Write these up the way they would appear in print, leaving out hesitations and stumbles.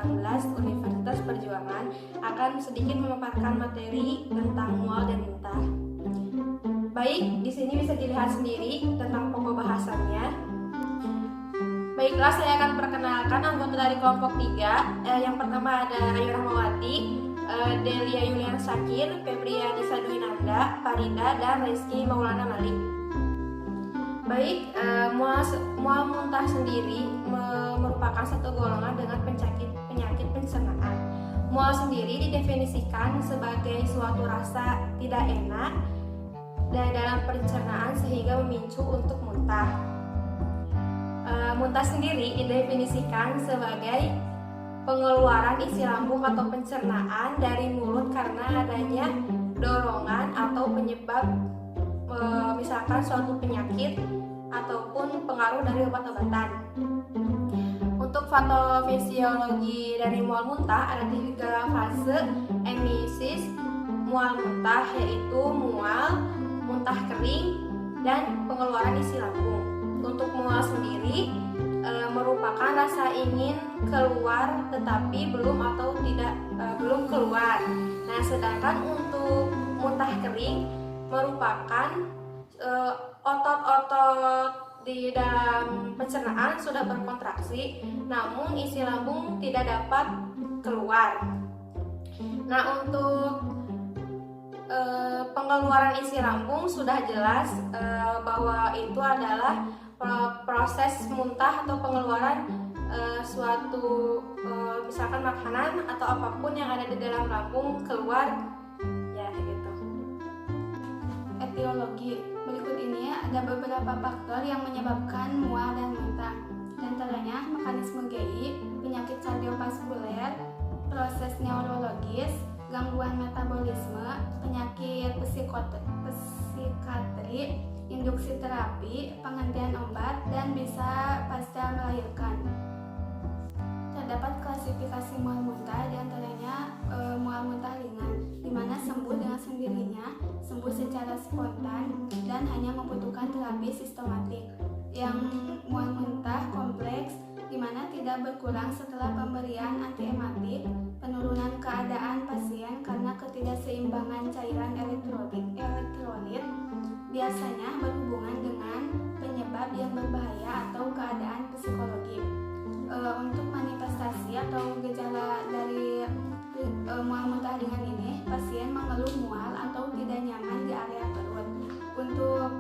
2018 Universitas Perjuangan akan sedikit memaparkan materi tentang mual dan muntah. Baik, di sini bisa dilihat sendiri tentang pokok bahasannya. Baiklah, saya akan perkenalkan anggota dari kelompok 3. Yang pertama ada Ayu Rahmawati, Delia Yulian Sakir, Febria Nisa Dwinanda, Farida, dan Rizky Maulana Malik. Baik, mual muntah sendiri merupakan satu golongan dengan penyakit pencernaan. Mual sendiri didefinisikan sebagai suatu rasa tidak enak dan dalam pencernaan sehingga memicu untuk muntah. Muntah sendiri didefinisikan sebagai pengeluaran isi lambung atau pencernaan dari mulut karena adanya dorongan atau penyebab misalkan suatu penyakit ataupun pengaruh dari obat-obatan. Untuk patofisiologi dari mual muntah ada 3 fase emesis mual muntah, yaitu mual, muntah kering, dan pengeluaran isi lambung. Untuk mual sendiri merupakan rasa ingin keluar tetapi belum keluar. Nah, sedangkan untuk muntah kering merupakan otot-otot di dalam pencernaan sudah berkontraksi, namun isi lambung tidak dapat keluar. Nah, untuk pengeluaran isi lambung sudah jelas bahwa itu adalah proses muntah atau pengeluaran suatu misalkan makanan atau apapun yang ada di dalam lambung keluar, ya gitu. Etiologi. Berikut ini ada beberapa faktor yang menyebabkan mual dan muntah. Di antaranya mekanisme GI, penyakit kardiovaskuler, proses neurologis, gangguan metabolisme, penyakit psikiatri, induksi terapi, penghentian obat, dan bisa pasca melahirkan. Terdapat klasifikasi mual muntah, di antaranya mual muntah ringan, di mana sembuh dengan sendirinya, sembuh secara spontan, dan hanya membutuhkan terapi sistematik. Yang mual muntah kompleks, di mana tidak berkurang setelah pemberian antiematik, penurunan keadaan pasien karena ketidakseimbangan cairan elektrolit, biasanya berhubungan dengan penyebab yang berbahaya atau keadaan psikologi. Untuk manifestasi atau gejala dari mual muntah ringan ini, pasien mengeluh mual atau tidak nyaman di area perut. Untuk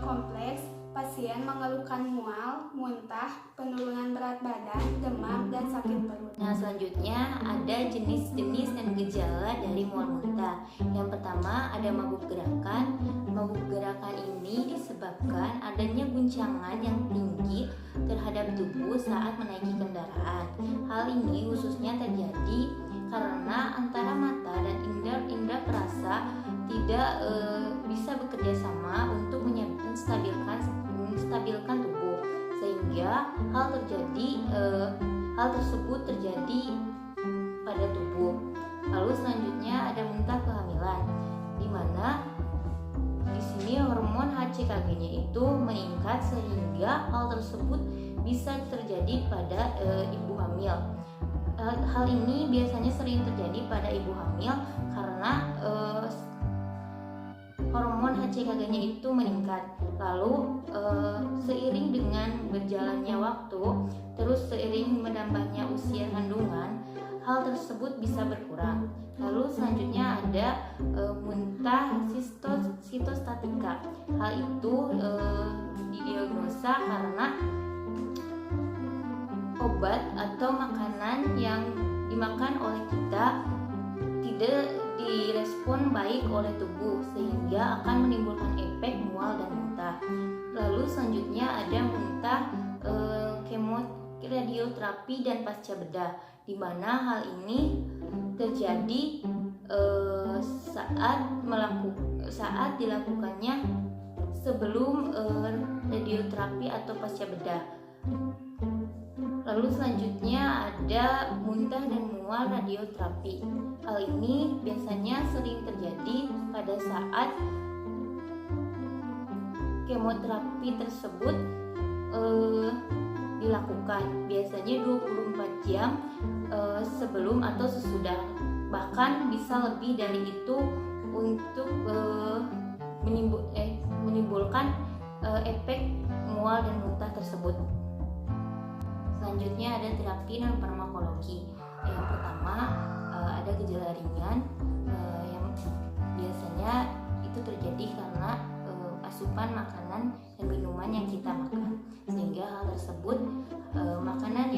kompleks, pasien mengeluhkan mual, muntah, penurunan berat badan, demam, dan sakit perut. Nah, selanjutnya ada jenis-jenis dan gejala dari mual muntah. Yang pertama ada mabuk gerakan. Mabuk gerakan ini disebabkan adanya guncangan yang tinggi terhadap tubuh saat menaiki kendaraan. Hal ini khususnya terjadi karena antara mata dan indera perasa tidak bisa bekerja sama untuk menstabilkan tubuh, sehingga hal tersebut terjadi pada tubuh. Lalu selanjutnya ada muntah kehamilan, di mana di sini hormon HCKG-nya itu meningkat sehingga hal tersebut bisa terjadi pada ibu hamil. Hal ini biasanya sering terjadi pada ibu hamil karena hormon HCKG-nya itu meningkat. Lalu seiring dengan berjalannya waktu, terus seiring menambahnya usia kandungan, hal tersebut bisa berkurang. Lalu selanjutnya ada muntah sitostatika. Hal itu didiagnosa karena obat atau makanan yang dimakan oleh kita tidak direspon baik oleh tubuh, sehingga akan menimbulkan efek mual dan muntah. Lalu selanjutnya ada muntah radioterapi dan pasca bedah, di mana hal ini terjadi saat dilakukannya sebelum radioterapi atau pasca bedah. Lalu selanjutnya ada muntah dan mual radioterapi. Hal ini biasanya sering terjadi pada saat kemoterapi tersebut dilakukan. Biasanya 24 jam sebelum atau sesudah, bahkan bisa lebih dari itu untuk menimbulkan efek mual dan muntah tersebut. Selanjutnya ada terapi non farmakologi. Yang pertama ada gejala ringan yang biasanya itu terjadi karena asupan makanan dan minuman yang kita makan, sehingga hal tersebut makanan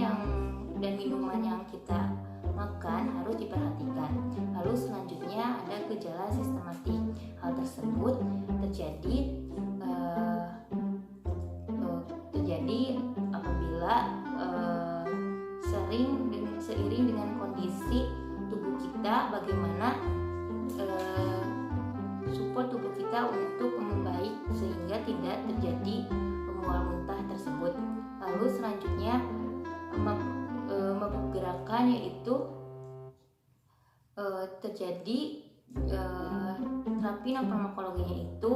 dan minuman yang kita makan harus diperhatikan. Lalu selanjutnya ada gejala sistematik. Hal tersebut terjadi apabila seiring dengan kondisi tubuh kita, bagaimana support tubuh kita untuk membaik sehingga tidak terjadi mual muntah tersebut. Lalu selanjutnya mabuk gerakan, yaitu terjadi terapi non farmakologinya itu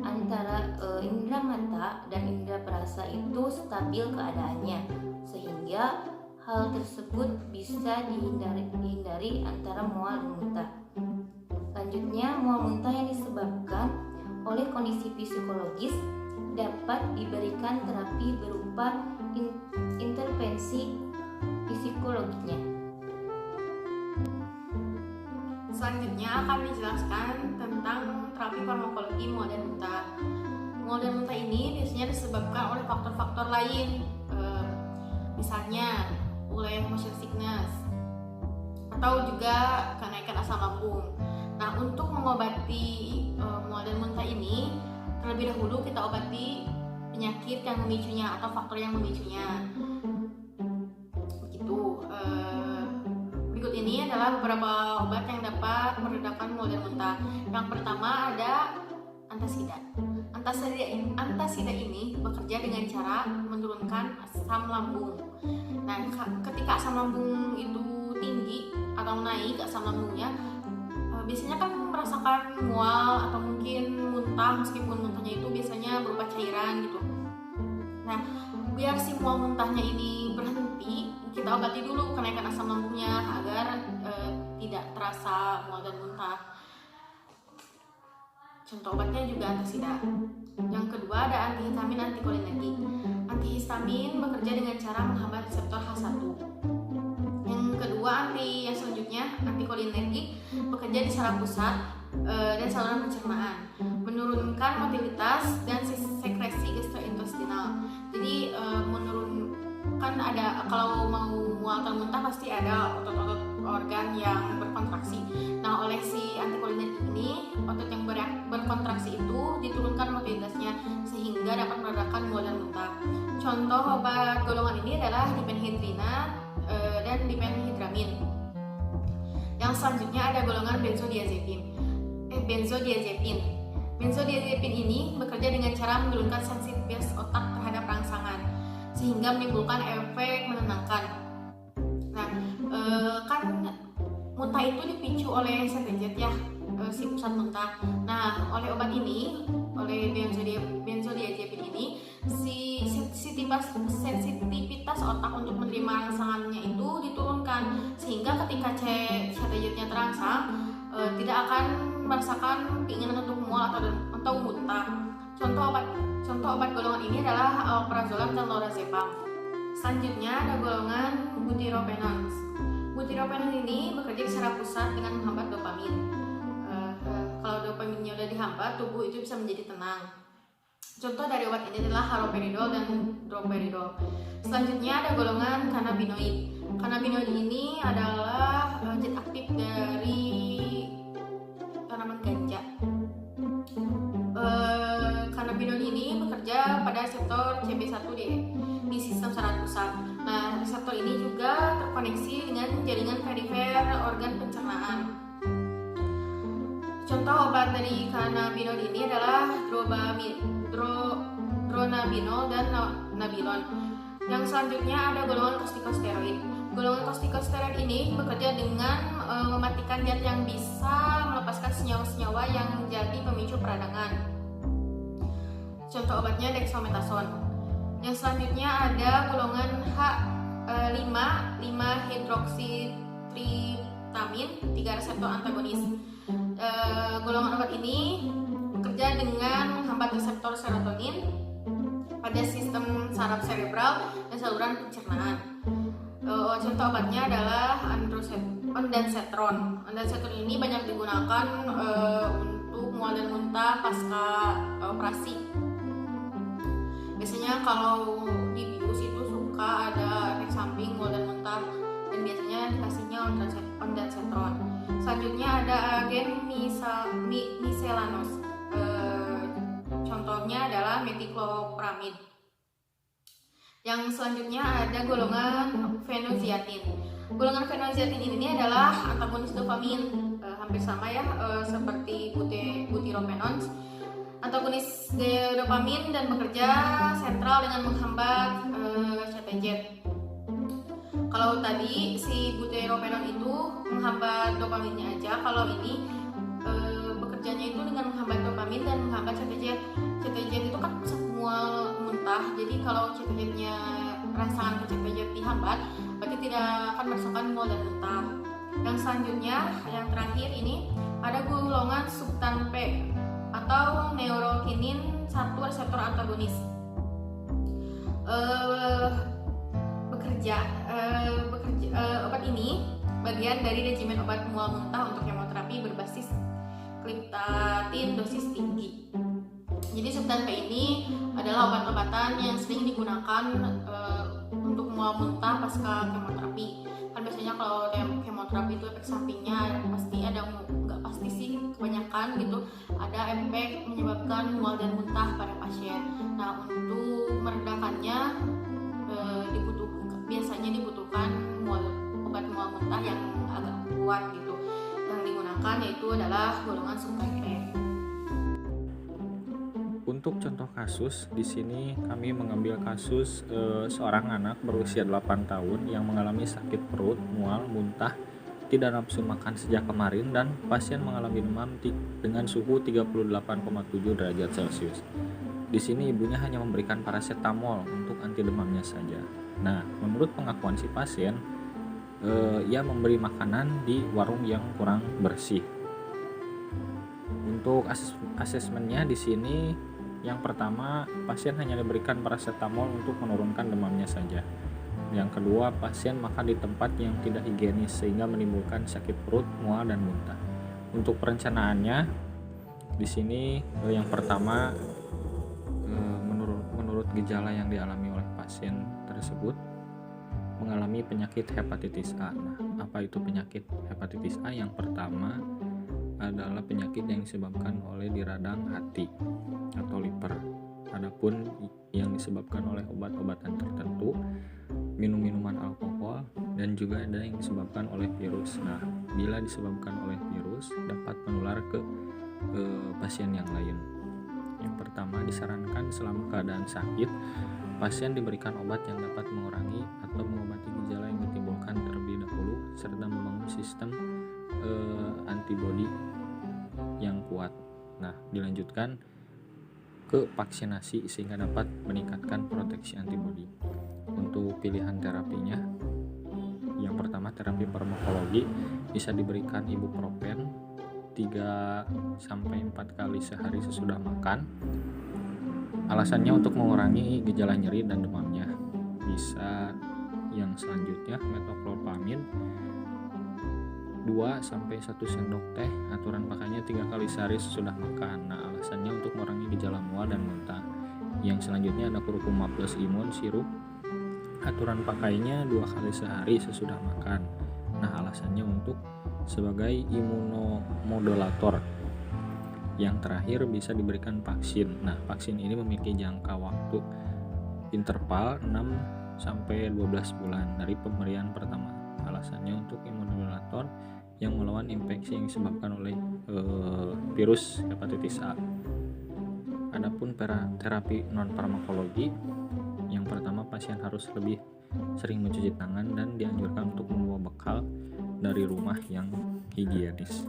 antara indera mata dan indera perasa itu stabil keadaannya, sehingga hal tersebut bisa dihindari antara mual dan muntah. Selanjutnya, mual muntah yang disebabkan oleh kondisi psikologis dapat diberikan terapi berupa intervensi psikologinya. Selanjutnya akan dijelaskan tentang terapi farmakologi mual dan muntah. Mual dan muntah ini biasanya disebabkan oleh faktor-faktor lain, misalnya oleh motion sickness atau juga kenaikan asam lambung. Nah, untuk mengobati mual dan muntah ini, terlebih dahulu kita obati penyakit yang memicunya atau faktor yang memicunya. Begitu. Berikut ini adalah beberapa obat yang dapat meredakan mual dan muntah. Yang pertama ada antasida. Antasida ini bekerja dengan cara menurunkan asam lambung. Nah, ketika asam lambung itu tinggi atau naik asam lambungnya, biasanya kan merasakan mual atau mungkin muntah, meskipun muntahnya itu biasanya berupa cairan gitu. Nah, biar si mual muntahnya ini berhenti, kita obati dulu kenaikan asam lambungnya agar tidak terasa mual dan muntah. Contoh obatnya juga antasida. Yang kedua ada antihistamin antikolinergik. Antihistamin bekerja dengan cara menghambat reseptor H1. Yang kedua yang selanjutnya antikolinergik bekerja di saraf pusat dan saluran pencernaan, menurunkan motilitas dan sekresi gastrointestinal. Jadi menurunkan, ada kalau mau mual atau muntah pasti ada otot-otot organ yang berkontraksi. Nah, oleh si antikolinergik ini, otot yang berkontraksi itu diturunkan motilitasnya sehingga dapat meredakan mual dan muntah. Contoh obat golongan ini adalah diphenhidrina dan diphenhidramin. Yang selanjutnya ada golongan benzodiazepin. Benzodiazepin ini bekerja dengan cara menurunkan sensitivitas otak terhadap rangsangan sehingga menimbulkan efek menenangkan. Nah, kan muntah itu dipicu oleh sentejet ya, si pusat muntah. Nah, oleh obat ini, oleh benzodiazepin ini, si sensitivitas otak untuk menerima rangsangannya itu diturunkan sehingga ketika sentejetnya terangsang, tidak akan merasakan keinginan untuk mual atau muntah. Contoh obat golongan ini adalah alprazolam dan lorazepam. Selanjutnya ada golongan butyropenon. Butyropenon ini bekerja di saraf pusat dengan menghambat dopamin. Kalau dopaminnya udah dihambat, tubuh itu bisa menjadi tenang. Contoh dari obat ini adalah haloperidol dan droperidol. Selanjutnya ada golongan cannabinoid. Cannabinoid ini adalah zat aktif dari tanaman ganja. Cannabinoid ini bekerja pada reseptor CB1 di sistem saraf pusat. Nah, reseptor ini juga terkoneksi dengan jaringan perifer organ pencernaan. Contoh obat dari cannabinoid ini adalah dronabinol dan nabilon. Yang selanjutnya ada golongan kortikosteroid. Golongan kortikosteroid ini bekerja dengan mematikan zat yang bisa melepaskan senyawa-senyawa yang menjadi pemicu peradangan. Contoh obatnya dexamethasone. Yang selanjutnya ada golongan 5 hidroksitriptamin, 3 reseptor antagonis. Golongan obat ini bekerja dengan menghambat reseptor serotonin pada sistem saraf serebral dan saluran pencernaan. Contoh obatnya adalah ondansetron. Ondansetron ini banyak digunakan untuk mual dan muntah pasca operasi. Biasanya kalau di bius itu suka ada efek samping mual dan muntah, dan biasanya dikasihnya ondansetron. Selanjutnya ada agen miscellaneous. Contohnya adalah meticlopramid. Yang selanjutnya ada golongan fenoziatin. Golongan fenoziatin ini adalah antagonis dopamin, hampir sama ya seperti butyropenone. Antagonis dopamin dan bekerja sentral dengan menghambat CTZ. Kalau tadi si butyropenone itu menghambat dopaminnya aja, kalau ini bekerjanya itu dengan menghambat dopamin dan menghambat CTZ. CTZ itu kan semua muntah, jadi kalau CTZ-nya rangsangan ke CTZ dihambat, berarti tidak akan merasakan mual dan muntah. Yang selanjutnya, yang terakhir ini ada golongan substan P atau neurokinin 1 reseptor antagonis. Obat ini bagian dari regimen obat mual muntah untuk kemoterapi berbasis gliptatin dosis tinggi. Jadi substan P ini adalah obat-obatan yang sering digunakan untuk mual muntah pasca kemoterapi. Kan biasanya kalau kemoterapi itu efek sampingnya pasti ada, nggak pasti sih, kebanyakan gitu ada efek menyebabkan mual dan muntah pada pasien. Nah, untuk meredakannya biasanya dibutuhkan obat mual muntah yang agak kuat gitu. Yang digunakan yaitu adalah golongan substan P. Untuk contoh kasus, di sini kami mengambil kasus seorang anak berusia 8 tahun yang mengalami sakit perut, mual, muntah, tidak nafsu makan sejak kemarin, dan pasien mengalami demam dengan suhu 38,7 derajat Celcius. Di sini ibunya hanya memberikan paracetamol untuk anti demamnya saja. Nah, menurut pengakuan si pasien, ia memberi makanan di warung yang kurang bersih. Untuk asesmennya di sini, yang pertama, pasien hanya diberikan paracetamol untuk menurunkan demamnya saja. Yang kedua, pasien makan di tempat yang tidak higienis sehingga menimbulkan sakit perut, mual, dan muntah. Untuk perencanaannya, di sini yang pertama, menurut gejala yang dialami oleh pasien tersebut, mengalami penyakit hepatitis A. Nah, apa itu penyakit hepatitis A? Yang pertama adalah penyakit yang disebabkan oleh di radang hati atau liver. Adapun yang disebabkan oleh obat-obatan tertentu, minum-minuman alkohol, dan juga ada yang disebabkan oleh virus. Nah, bila disebabkan oleh virus dapat menular ke pasien yang lain. Yang pertama, disarankan selama keadaan sakit, pasien diberikan obat yang dapat mengurangi atau mengobati gejala yang ditimbulkan terlebih dahulu serta membangun sistem antibodi yang kuat. Nah, dilanjutkan ke vaksinasi sehingga dapat meningkatkan proteksi antibodi. Untuk pilihan terapinya, yang pertama terapi farmakologi, bisa diberikan ibuprofen 3-4 kali sehari sesudah makan. Alasannya untuk mengurangi gejala nyeri dan demamnya. Bisa yang selanjutnya metoclopramid 2-1 sendok teh, aturan pakainya 3 kali sehari sesudah makan. Nah, alasannya untuk mengurangi gejala mual dan muntah. Yang selanjutnya ada kurkuma plus imun sirup, aturan pakainya 2 kali sehari sesudah makan. Nah, alasannya untuk sebagai imunomodulator. Yang terakhir bisa diberikan vaksin. Nah, vaksin ini memiliki jangka waktu interval 6-12 bulan dari pemberian pertama. Alasannya untuk imunomodulator yang melawan infeksi yang disebabkan oleh virus hepatitis A. Adapun terapi non farmakologi, yang pertama pasien harus lebih sering mencuci tangan dan dianjurkan untuk membawa bekal dari rumah yang higienis.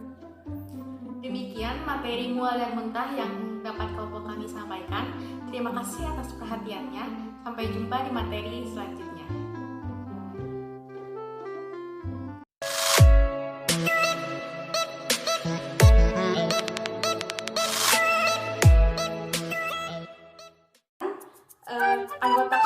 Demikian materi mual dan muntah yang dapat kelompok kami sampaikan. Terima kasih atas perhatiannya. Sampai jumpa di materi selanjutnya. anggota